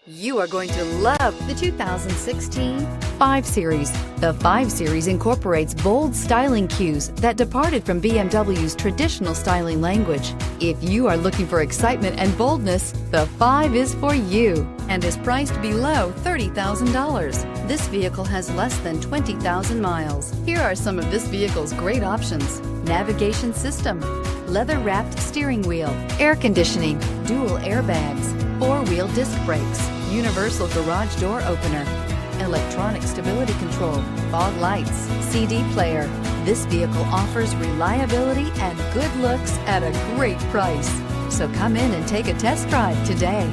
You are going to love the 2016 5 Series. The 5 Series incorporates bold styling cues that departed from BMW's traditional styling language. If you are looking for excitement and boldness, the 5 is for you and is priced below $30,000. This vehicle has less than 20,000 miles. Here are some of this vehicle's great options: navigation system, leather-wrapped steering wheel, air conditioning, dual airbags, 4-wheel disc brakes, universal garage door opener, electronic stability control, fog lights, CD player. This vehicle offers reliability and good looks at a great price. So come in and take a test drive today.